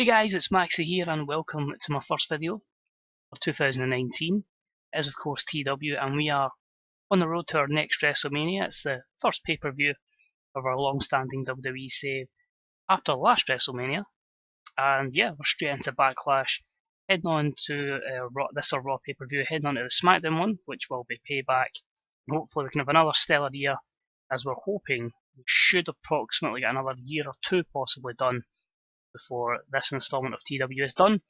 Hey guys, it's Maxie here and welcome to my first video for 2019. It is of course TEW and we are on the road to our next Wrestlemania. It's the first pay-per-view of our long-standing WWE save after last Wrestlemania. And yeah, we're straight into Backlash, heading on to this Raw pay-per-view, heading on to the SmackDown one, which will be Payback. And hopefully we can have another stellar year, as we're hoping we should approximately get another year or two possibly done before this instalment of TEW is done,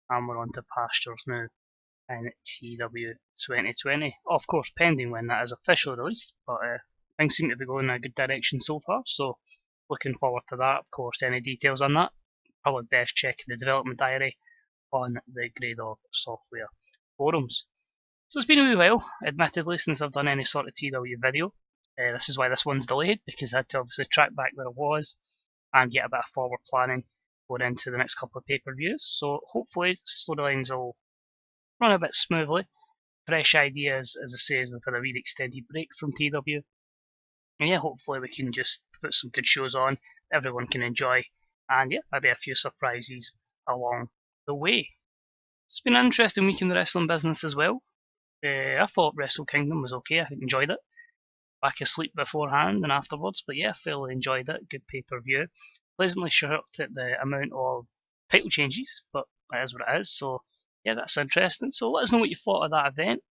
and we're on to pastures now in TEW 2020. Of course, pending when that is officially released, but things seem to be going in a good direction so far, so looking forward to that. Of course, any details on that, probably best check the development diary on the Grey Dog Software forums. So it's been a wee while, admittedly, since I've done any sort of TEW video. This is why this one's delayed, because I had to obviously track back where it was and get a bit of forward planning going into the next couple of pay-per-views. So hopefully storylines will run a bit smoothly. Fresh ideas, as I say, we've had a really extended break from TEW. And yeah, hopefully we can just put some good shows on, everyone can enjoy, and yeah, maybe a few surprises along the way. It's been an interesting week in the wrestling business as well. I thought Wrestle Kingdom was okay, I enjoyed it. Back asleep beforehand and afterwards, but yeah, fairly enjoyed it, good pay-per-view. Pleasantly shocked at the amount of title changes, but that is what it is, so yeah, that's interesting. So let us know what you thought of that event.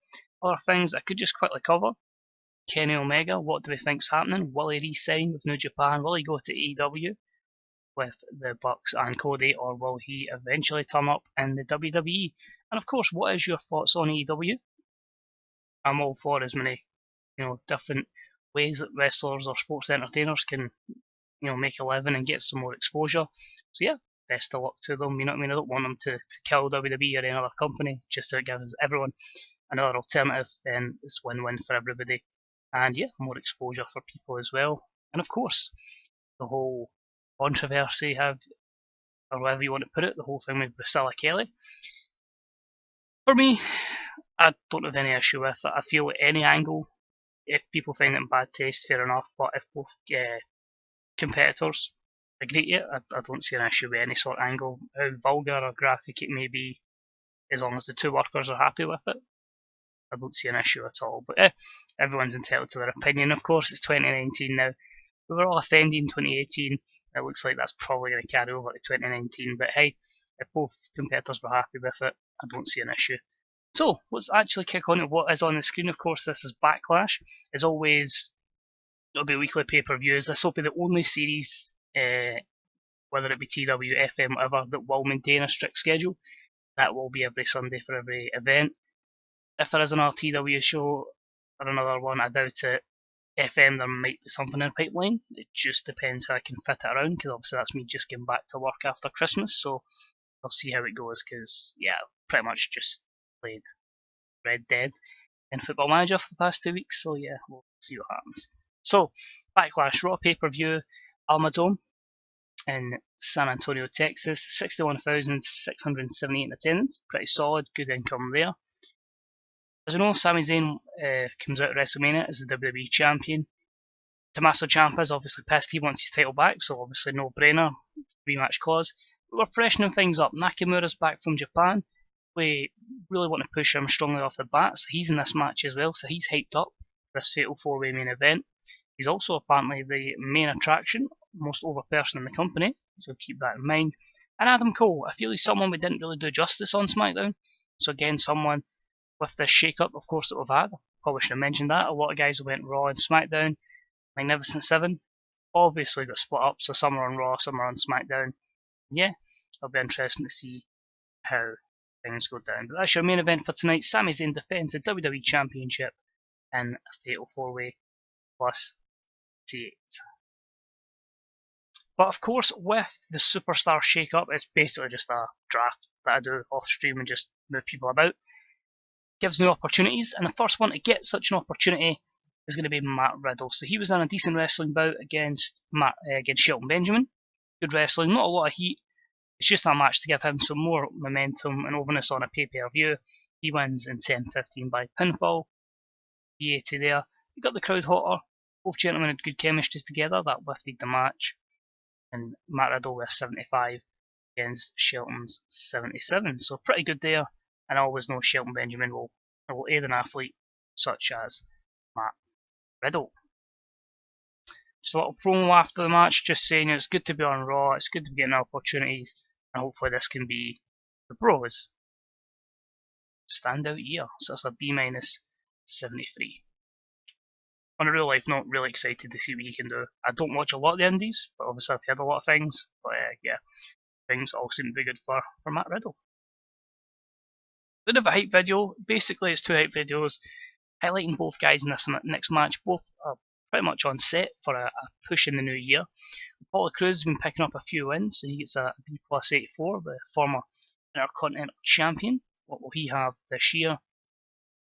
Other things I could just quickly cover. Kenny Omega, what do we think's happening? Will he re-sign with New Japan? Will he go to AEW with the Bucks and Cody, or will he eventually turn up in the WWE? And of course, what is your thoughts on AEW? I'm all for as many, different ways that wrestlers or sports entertainers can make a living and get some more exposure. So yeah, best of luck to them. You know what I mean? I don't want them to kill WWE or any other company, just so it gives everyone another alternative, then it's win-win for everybody. And yeah, more exposure for people as well. And of course, the whole controversy or whatever you want to put it, the whole thing with Priscilla Kelly. For me, I don't have any issue with it. I feel at any angle, if people find it in bad taste, fair enough, but if both competitors agree to it, I don't see an issue with any sort of angle, how vulgar or graphic it may be, as long as the two workers are happy with it. I don't see an issue at all, but everyone's entitled to their opinion. Of course, it's 2019 now. We were all offended in 2018. It looks like that's probably going to carry over to 2019, but hey, if both competitors were happy with it, I don't see an issue. So let's actually kick on to what is on the screen. Of course, this is Backlash. As always, it'll be weekly pay-per-views. This will be the only series, whether it be TW, FM, whatever, that will maintain a strict schedule. That will be every Sunday for every event. If there is another TW show or another one, I doubt it. FM, there might be something in the pipeline. It just depends how I can fit it around, because obviously that's me just getting back to work after Christmas, so I'll see how it goes, because yeah, I've pretty much just played Red Dead in Football Manager for the past 2 weeks, so yeah, we'll see what happens. So, Backlash Raw pay-per-view, Almadome in San Antonio, Texas, 61,678 in attendance, pretty solid, good income there. As we know, Sami Zayn comes out of WrestleMania as the WWE Champion. Tommaso Ciampa's obviously pissed, he wants his title back, so obviously no brainer, rematch clause. But we're freshening things up. Nakamura's back from Japan. We really want to push him strongly off the bat, so he's in this match as well, so he's hyped up for this Fatal 4-Way main event. He's also apparently the main attraction, most over person in the company, so keep that in mind. And Adam Cole, I feel he's someone we didn't really do justice on SmackDown, so again, someone with this shake-up, of course, that we've had. I probably should have mentioned that. A lot of guys who went Raw and SmackDown, Magnificent 7, obviously got split up, so some are on Raw, some are on SmackDown. Yeah, it'll be interesting to see how things go down. But that's your main event for tonight. Sami Zayn defends the WWE Championship in a Fatal 4-Way plus T8. But of course, with the Superstar shake-up, it's basically just a draft that I do off stream and just move people about. Gives new opportunities, and the first one to get such an opportunity is going to be Matt Riddle. So he was in a decent wrestling bout against Shelton Benjamin. Good wrestling, not a lot of heat. It's just a match to give him some more momentum and overness on a pay-per-view. He wins in 10-15 by pinfall. B80 there. He got the crowd hotter. Both gentlemen had good chemistry together. That lifted the match. And Matt Riddle with 75 against Shelton's 77. So pretty good there, and I always know Shelton Benjamin will aid an athlete such as Matt Riddle. Just a little promo after the match, just saying it's good to be on Raw, it's good to be getting opportunities, and hopefully this can be the Bros' standout year. So it's a B-73. On a real life note, really excited to see what he can do. I don't watch a lot of the indies, but obviously I've heard a lot of things. But yeah, things all seem to be good for Matt Riddle. Bit of a hype video. Basically, it's two hype videos highlighting both guys in this next match. Both are pretty much on set for a push in the new year. Apollo Crews has been picking up a few wins, so he gets a B+84, the former Intercontinental Champion. What will he have this year?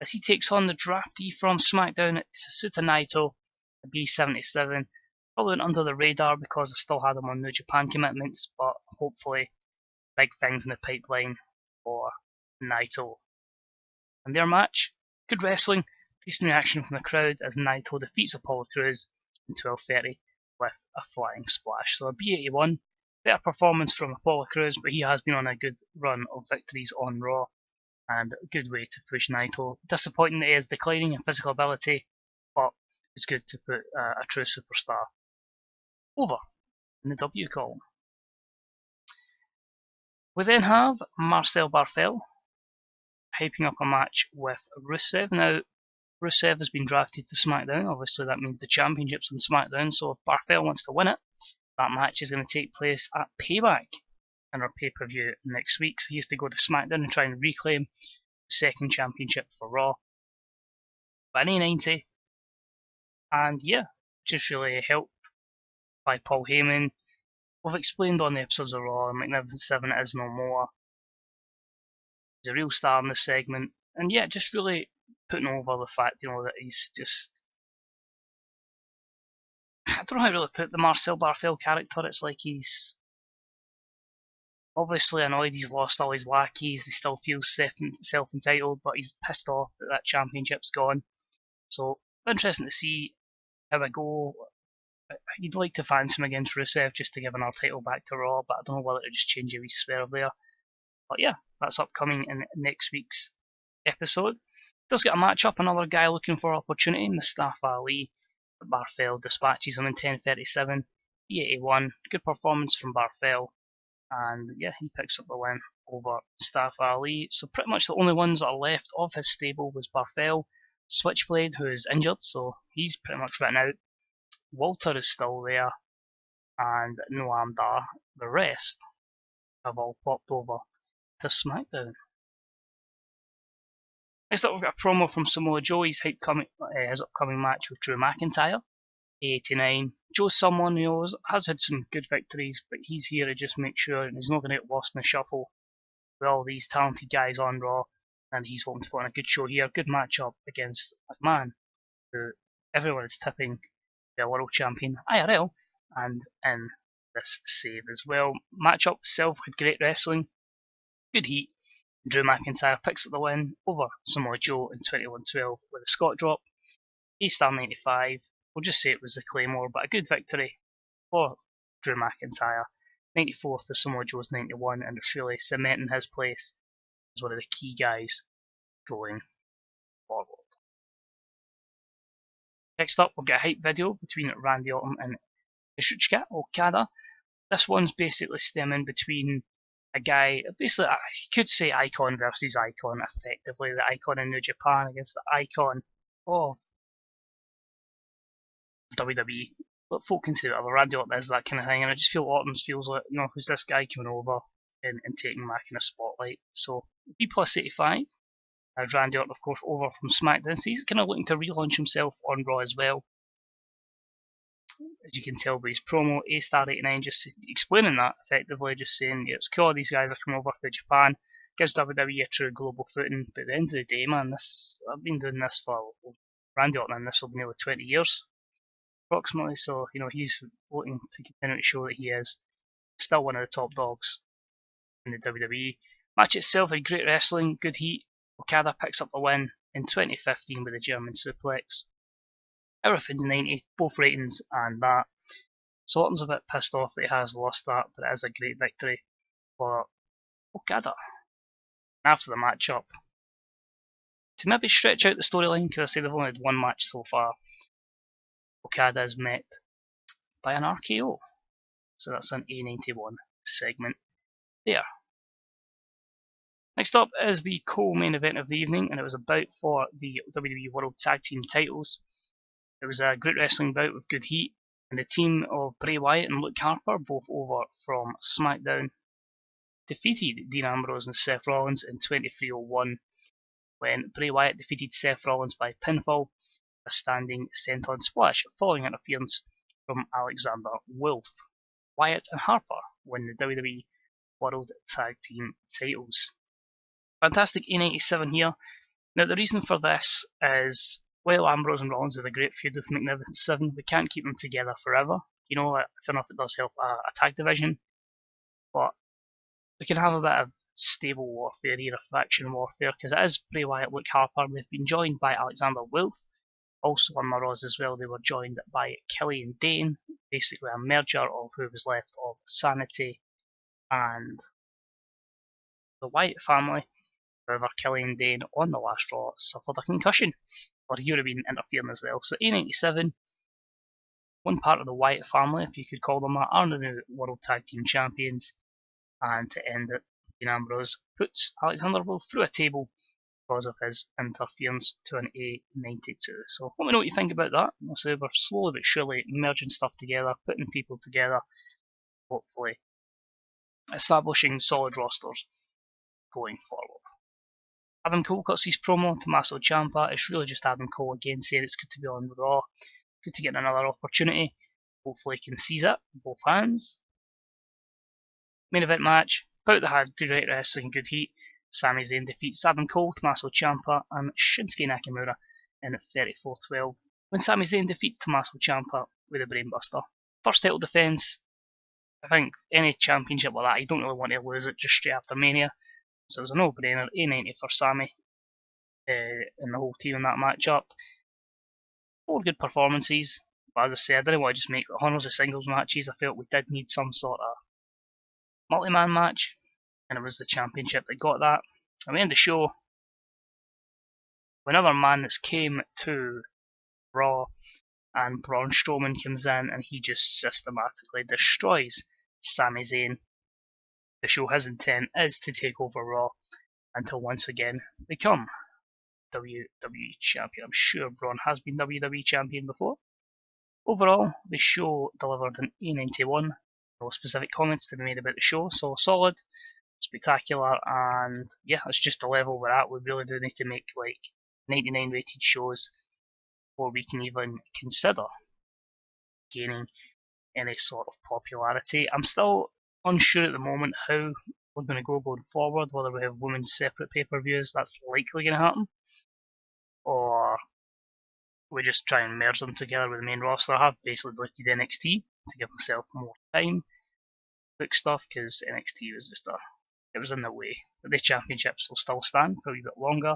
As he takes on the draftee from SmackDown, Tatsuya Naito, a B77. Probably went under the radar because I still had him on New Japan commitments, but hopefully big things in the pipeline for Naito. And their match, good wrestling, decent reaction from the crowd as Naito defeats Apollo Crews in 12:30 with a flying splash. So a B81, better performance from Apollo Crews, but he has been on a good run of victories on Raw, and a good way to push Naito. Disappointing that he is declining in physical ability, but it's good to put a true superstar over in the W column. We then have Marcel Barthel hyping up a match with Rusev. Now, Rusev has been drafted to SmackDown. Obviously, that means the championship's on SmackDown. So if Barthel wants to win it, that match is going to take place at Payback in our pay-per-view next week. So he has to go to SmackDown and try and reclaim the second championship for Raw. But in 90, and yeah, just really helped by Paul Heyman. We've explained on the episodes of Raw, Magnificent 7 is no more. He's a real star in this segment. And yeah, just really putting over the fact, that he's just... I don't know how to really put the Marcel Barthel character. It's like he's obviously annoyed he's lost all his lackeys. He still feels self-entitled, but he's pissed off that that championship's gone. So, interesting to see how it go. You'd like to fancy him against Rusev just to give another title back to Raw, but I don't know whether to just change a wee swerve there. But yeah, that's upcoming in next week's episode. Does get a match up, another guy looking for opportunity, Mustafa Ali. Barthel dispatches him in 10:37, B81. Good performance from Barthel, and yeah, he picks up the win over Mustafa Ali. So pretty much the only ones that are left of his stable was Barthel, Switchblade, who is injured, so he's pretty much written out. Walter is still there, and Noam Dar. The rest have all popped over to SmackDown. Next up, we've got a promo from Samoa Joe. His upcoming match with Drew McIntyre, A89. Joe's someone who has had some good victories, but he's here to just make sure he's not going to get lost in the shuffle with all these talented guys on Raw, and he's hoping to put on a good show here. Good matchup against McMahon, who everyone is tipping the world champion IRL, and in this save as well. Matchup itself had great wrestling, good heat. Drew McIntyre picks up the win over Samoa Joe in 21:12 with a Scott drop. A-star 95. We'll just say it was the Claymore, but a good victory for Drew McIntyre. 94th to Samoa Joe's 91, and it's really cementing his place as one of the key guys going forward. Next up, we've got a hype video between Randy Orton and Yasuchika Okada. This one's basically stemming between a guy, basically, you could say icon versus icon, effectively. The icon in New Japan against the icon of WWE. But folk can say whatever, Randy Orton is that kind of thing, and I just feel Orton feels like, who's this guy coming over and taking back in a spotlight. So, B+85. As Randy Orton, of course, over from SmackDown. So he's kind of looking to relaunch himself on Raw as well. As you can tell by his promo, A-star 89 just explaining that effectively, just saying it's cool these guys are coming over for Japan, gives WWE a true global footing. But at the end of the day, man, I've been doing this for Randy Orton, and this will be nearly 20 years approximately. So he's looking to continue to show that he is still one of the top dogs in the WWE. Match itself had great wrestling, good heat. Okada picks up the win in 2015 with a German suplex. Everything's 90, both ratings and that. So Orton's a bit pissed off that he has lost that, but it is a great victory for Okada. After the matchup, to maybe stretch out the storyline, because I say they've only had one match so far, Okada is met by an RKO. So that's an A91 segment there. Next up is the co-main event of the evening, and it was a bout for the WWE World Tag Team titles. It was a great wrestling bout with good heat, and the team of Bray Wyatt and Luke Harper, both over from SmackDown, defeated Dean Ambrose and Seth Rollins in 23:01 when Bray Wyatt defeated Seth Rollins by pinfall, a standing senton splash following interference from Alexander Wolf. Wyatt and Harper win the WWE World Tag Team titles. Fantastic A97 here. Now the reason for this is, while Ambrose and Rollins have a great feud with Magnificent Seven, we can't keep them together forever. You know, fair enough, it does help a tag division, but we can have a bit of stable warfare here, a faction warfare, because it is Bray Wyatt, Luke Harper. They've been joined by Alexander Wolf. Also on the Raws as well, they were joined by Killian Dane, basically a merger of who was left of Sanity and the Wyatt family. However, Killian Dane on the last Raw suffered a concussion, or he would have been interfering as well. So A97, one part of the Wyatt family, if you could call them that, are the new World Tag Team Champions. And to end it, Dean Ambrose puts Alexander Wolf through a table because of his interference to an A92. So let me know what you think about that. I'll say we're slowly but surely merging stuff together, putting people together, hopefully establishing solid rosters going forward. Adam Cole cuts his promo. Tommaso Ciampa. It's really just Adam Cole again saying it's good to be on Raw, good to get another opportunity. Hopefully he can seize it with both hands. Main event match. Bout that had good wrestling, good heat. Sami Zayn defeats Adam Cole, Tommaso Ciampa, and Shinsuke Nakamura in 34:12 when Sami Zayn defeats Tommaso Ciampa with a brainbuster. First title defence. I think any championship like that, you don't really want to lose it just straight after Mania. So it was a no-brainer, A90 for Sami and the whole team in that matchup. 4 good performances, but as I say, I didn't want to just make hundreds of singles matches. I felt we did need some sort of multi-man match, and it was the championship that got that. And we end the show with another man that's came to Raw, and Braun Strowman comes in and he just systematically destroys Sami Zayn. The show, his intent is to take over Raw until once again become WWE Champion. I'm sure Braun has been WWE Champion before. Overall, the show delivered an A91. No specific comments to be made about the show, so solid, spectacular, and yeah, it's just the level we're at. We really do need to make like 99 rated shows before we can even consider gaining any sort of popularity. I'm still unsure at the moment how we're going to go going forward, whether we have women's separate pay-per-views, that's likely going to happen, or we just try and merge them together with the main roster. I have basically deleted NXT to give myself more time to book stuff, because NXT was just it was in the way. But the championships will still stand for a wee bit longer.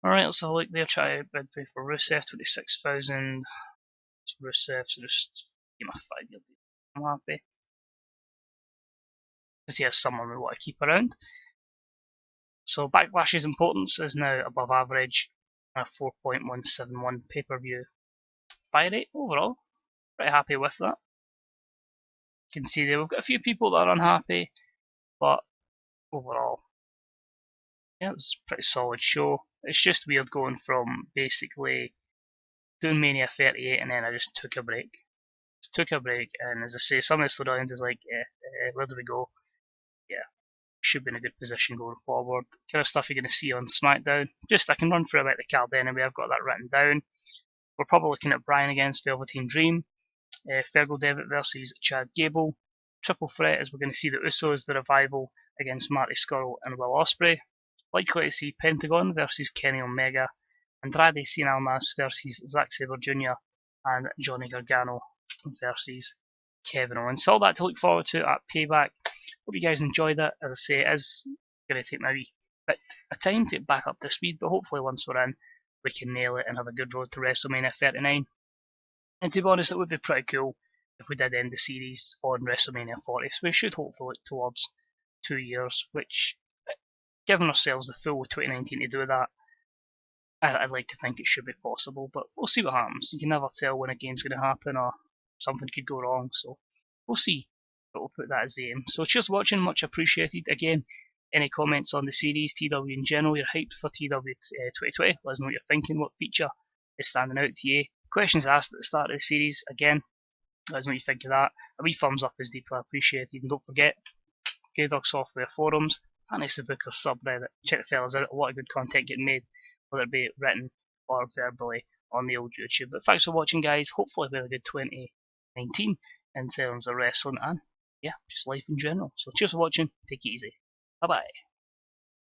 Alright, let's have a look there. Try a bid for Rusev, 26,000. It's Rusev, so just give him a 5-year deal. I'm happy, because he has someone we want to keep around. So Backlash's importance is now above average, a 4.171 pay-per-view buy rate overall. Pretty happy with that. You can see there we've got a few people that are unhappy, but overall, yeah, it was a pretty solid show. It's just weird going from basically doing Mania 38 and then I just took a break. And as I say, some of the storylines is like, where do we go? Yeah, should be in a good position going forward. Kind of stuff you're going to see on SmackDown. Just, I can run through about the card anyway, I've got that written down. We're probably looking at Bryan against Velveteen Dream, Fergal Devitt versus Chad Gable. Triple threat, as we're going to see the Usos, the Revival against Marty Scurll and Will Ospreay. Likely to see Pentagon versus Kenny Omega, Andrade Cien Almas versus Zack Sabre Jr. and Johnny Gargano versus Kevin Owens. So all that to look forward to at Payback. Hope you guys enjoyed it. As I say, it is going to take maybe a bit of time to get back up to speed, but hopefully once we're in, we can nail it and have a good road to WrestleMania 39. And to be honest, it would be pretty cool if we did end the series on WrestleMania 40. So we should hopefully look towards 2 years, which, given ourselves the full 2019 to do that, I'd like to think it should be possible, but we'll see what happens. You can never tell when a game's going to happen or something could go wrong, so we'll see. But we'll put that as the aim. So cheers for watching, much appreciated. Again, any comments on the series, TW in general, you're hyped for TW 2020, let us know what you're thinking, what feature is standing out to you. Questions asked at the start of the series, again, let us know what you think of that. A wee thumbs up is deeply appreciated, and don't forget, Dog Software forums, Fantasy Booker subreddit, check the fellas out, a lot of good content getting made, whether it be written or verbally on the old YouTube. But thanks for watching, guys. Hopefully we have a good 2019 in terms of wrestling and, yeah, just life in general. So cheers for watching. Take it easy. Bye-bye.